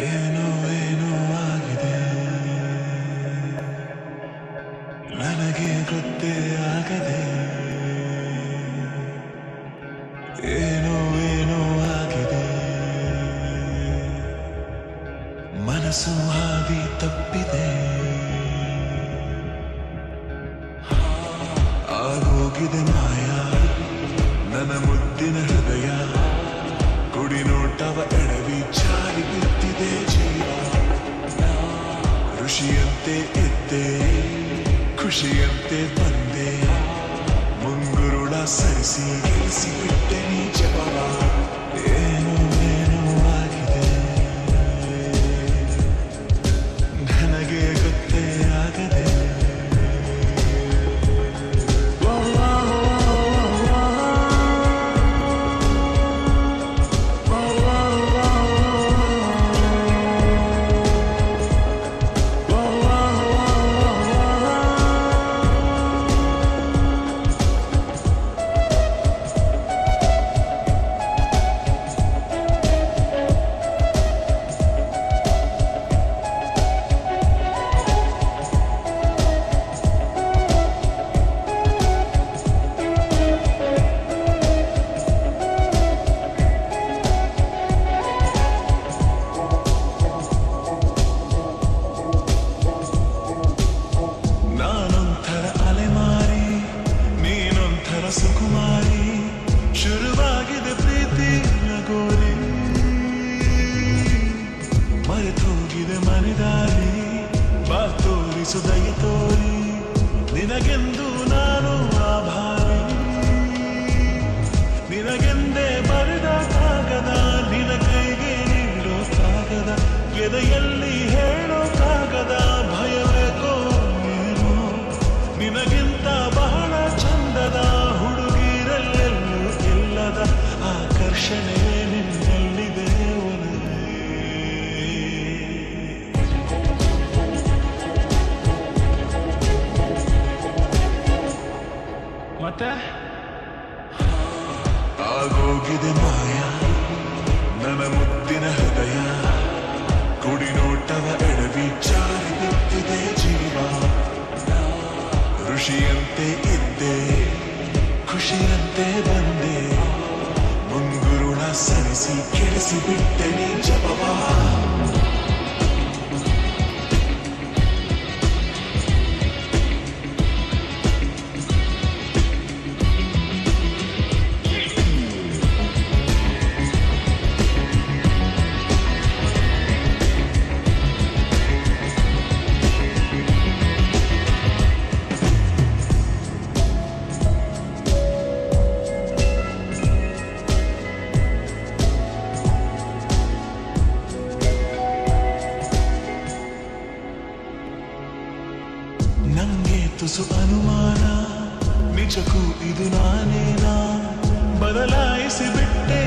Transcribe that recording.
ಏನೋ ಏನೋ ಆಗಿದೆ, ನನಗೆ ಗೊತ್ತೇ ಆಗದೆ. ಏನೋ ಏನೋ ಆಗಿದೆ, ಮನಸ್ಸು ಹಾದಿ ತಪ್ಪಿದೆ. ಆಗೋಗಿದೆ ಮಾಯ ನನ್ನ ಮುದ್ದಿನ ಹೃದಯ, ಕುಡಿ ನೋಟವ ಎಡವಿ ಜಾರಿ ಬಿದ್ದಿದೆ ಜೀವ. ಋಷಿಯಂತೆ ಇದ್ದೆ, ಖುಷಿಯಂತೆ ಬಂದೆ, ಮುಂಗುರುಳ ಸರಿಸಿ ಗೆಲ್ಲಿಸಿ ಬಿಟ್ಟೆ ನೀ ಜಪವ. ಏನೋ ಏನೋ ಆಗಿದೆ, ನನಗೆ ಗೊತ್ತೇ ಆಗದೆ. ಸುಕುಮಾರಿ ಶುರುವಾಗಿದೆ ಪ್ರೀತಿ ನಗೋರಿ, ಮರೆತೋಗಿದೆ ಮನೆದಾರಿ, ಬಾ ತೋರಿಸು ದಯ ತೋರಿ, ನಿನಗೆಂದು ನಾನು ಆಭಾರಿ. ನಿನಗೆಂದೇ ಬರೆದ ಕಾಗದ, ನಿನ ಕೈಗೆ ನೀಡೋ ಕಾಗದ, ಎದೆಯಲ್ಲಿ ಹೇಳೋ ಕಾಗದ. ಭಯಬೇಕೋ ಏನೋ ನಿನಗಿಂತ ಬಹಳ ಚಂದದ ಹುಡುಗಿರಲ್ಲೆಲ್ಲೂ ಇಲ್ಲದ ಆಕರ್ಷಣೆ ನಿನ್ನಲ್ಲಿದೆ ಒಲವೇ. ಮತ್ತೆ ಆಗೋಗಿದೆ ಮಾಯ ನನ್ನ ಮುದ್ದಿನ ಹೃದಯ, ಕುಡಿ ನೋಟವ ಎಡವಿ ಜಾರಿ ಬಿದ್ದಿದೆ ಜೀವ. ಋಷಿಯಂತೆ ಇದ್ದೆ, ಖುಷಿಯಂತೆ ಬಂದೆ, ಮುಂಗುರುಳ ಸರಿಸಿ ಕೆಡಿಸಿ ಬಿಟ್ಟೆ ನೀ ಜಪವ. ನಂಗೆ ತುಸು ಅನುಮಾನ, ನಿಜಕ್ಕೂ ಇದು ನಾನೇನಾ? ಬದಲಾಯಿಸಿ ಬಿಟ್ಟೆ